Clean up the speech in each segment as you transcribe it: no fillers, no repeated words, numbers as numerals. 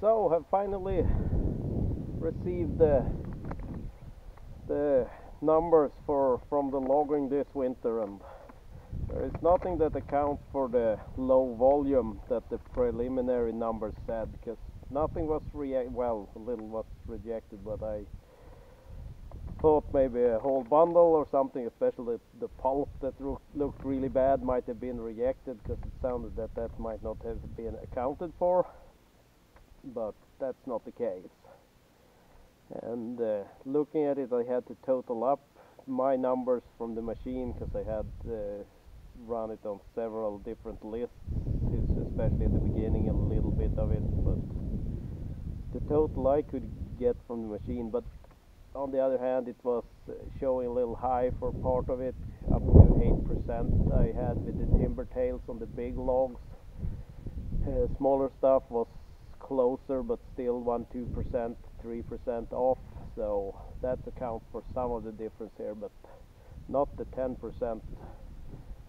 So have finally received the numbers from the logging this winter, and there is nothing that accounts for the low volume that the preliminary numbers said, because nothing was well, a little was rejected, but I thought maybe a whole bundle or something, especially the pulp that looked really bad might have been rejected, because it sounded that might not have been accounted for, but that's not the case. And looking at it, I had to total up my numbers from the machine, because I had run it on several different lists, especially at the beginning, a little bit of it, but the total I could get from the machine. But on the other hand, it was showing a little high for part of it, up to 8% I had with the timber tails on the big logs. Smaller stuff was closer, but still 1-2%, 3% off, so that accounts for some of the difference here, but not the 10%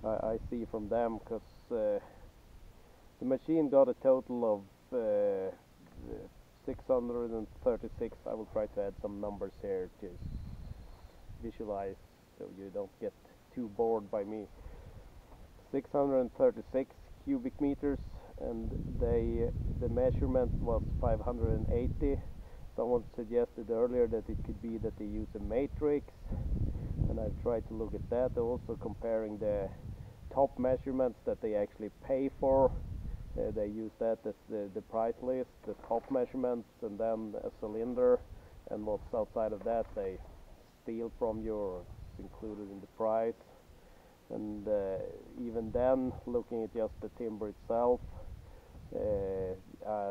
I see from them, because the machine got a total of 636. I will try to add some numbers here to visualize so you don't get too bored by me. 636 cubic meters, and the measurement was 580. Someone suggested earlier that it could be that they use a matrix, and I've tried to look at that, also comparing the top measurements that they actually pay for. They use that as the price list, the top measurements, and then a cylinder, and what's outside of that they steal from you, or it's included in the price. And even then, looking at just the timber itself,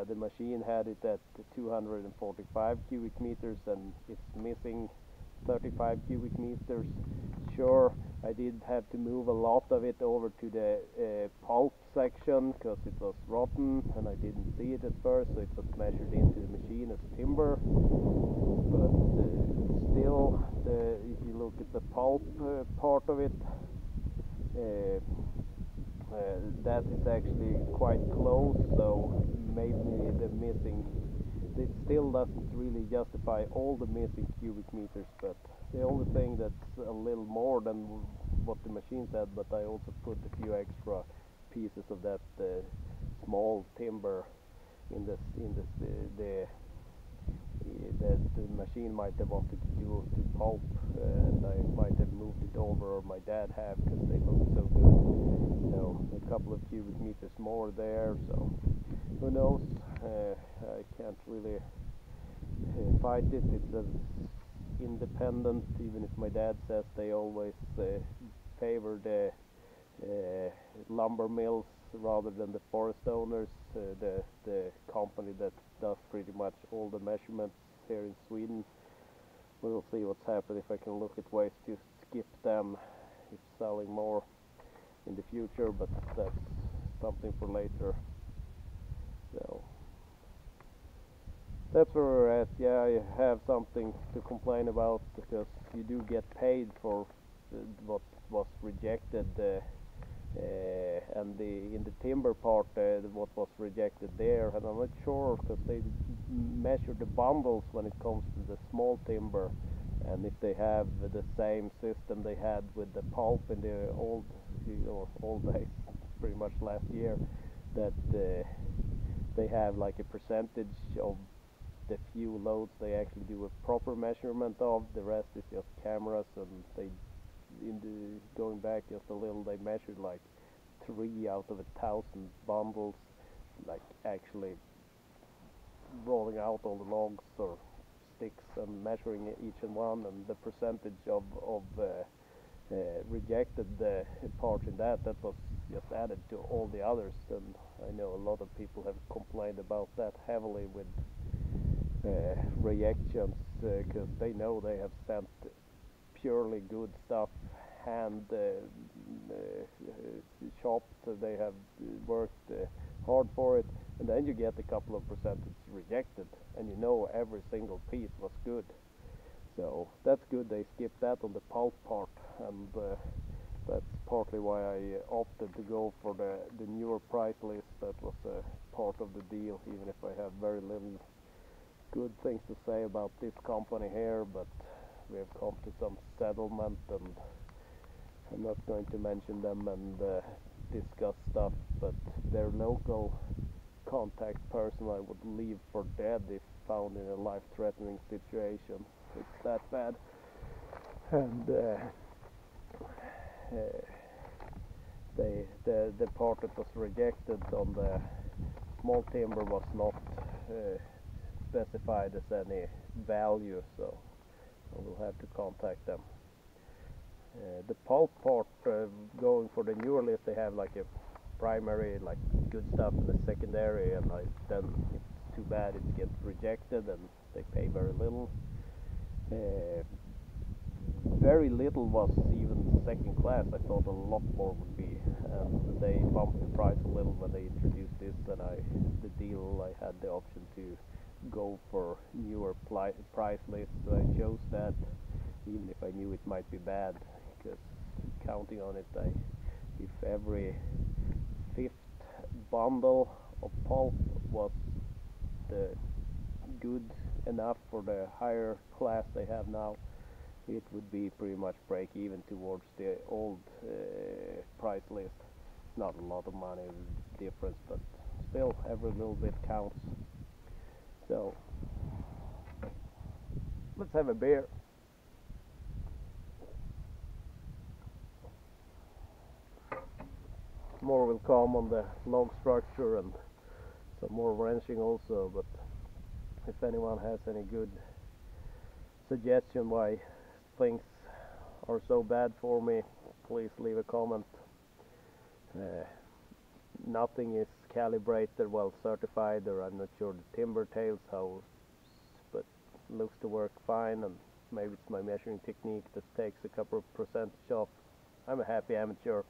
the machine had it at 245 cubic meters, and it's missing 35 cubic meters. Sure, I did have to move a lot of it over to the pulp section, because it was rotten and I didn't see it at first, so it was measured into the machine as timber. But still, if you look at the pulp part of it, that is actually quite close, so maybe the missing, it still doesn't really justify all the missing cubic meters, but the only thing that's a little more than what the machine said, but I also put a few extra pieces of that small timber in the machine might have wanted to do to pulp, and I might have moved it over, or my dad have, because they look so good. So a couple of cubic meters more there, so who knows. I can't really fight it. It's as independent, even if my dad says they always favor the lumber mills rather than the forest owners, the company that does pretty much all the measurements here in Sweden. We'll see what's happened, if I can look at ways to skip them, if selling more in the future, but that's something for later. So that's where we're at. Yeah, I have something to complain about, because you do get paid for what was rejected, and in the timber part, what was rejected there, and I'm not sure, because they measure the bundles when it comes to the small timber, and if they have the same system they had with the pulp in the old days, pretty much last year, that they have like a percentage of the few loads they actually do a proper measurement of. The rest is just cameras, and they, going back just a little, they measured like 3 out of 1,000 bundles, like actually rolling out all the logs or sticks and measuring each and one, and the percentage of rejected parts in that was just added to all the others. And I know a lot of people have complained about that heavily with rejections, because they know they have spent purely good stuff, hand chopped, they have worked hard for it, and then you get a couple of percentage rejected, and you know every single piece was good. So that's good they skipped that on the pulp part, and that's partly why I opted to go for the newer price list that was part of the deal, even if I have very little good things to say about this company here, but we have come to some settlement, and I'm not going to mention them and discuss stuff, but their local contact person I would leave for dead if found in a life-threatening situation. It's that bad. And the part that was rejected on the small timber was not specified as any value, so I will have to contact them. The pulp part, going for the newer list, they have like a primary, like good stuff, and a secondary, and then it's too bad it gets rejected and they pay very little. Very little was even second class. I thought a lot more would be, and they bumped the price a little when they introduced this, and the deal I had the option to go for newer price lists, so I chose that, even if I knew it might be bad, because counting on it, if every fifth bundle of pulp was the good enough for the higher class they have now, it would be pretty much break even towards the old price list. Not a lot of money difference, but still every little bit counts. So let's have a beer. More will come on the log structure and some more wrenching also, but if anyone has any good suggestion why things are so bad for me, please leave a comment. Nothing is calibrated, well certified, or I'm not sure the timber tails how, but looks to work fine, and maybe it's my measuring technique that takes a couple of percentage off. I'm a happy amateur.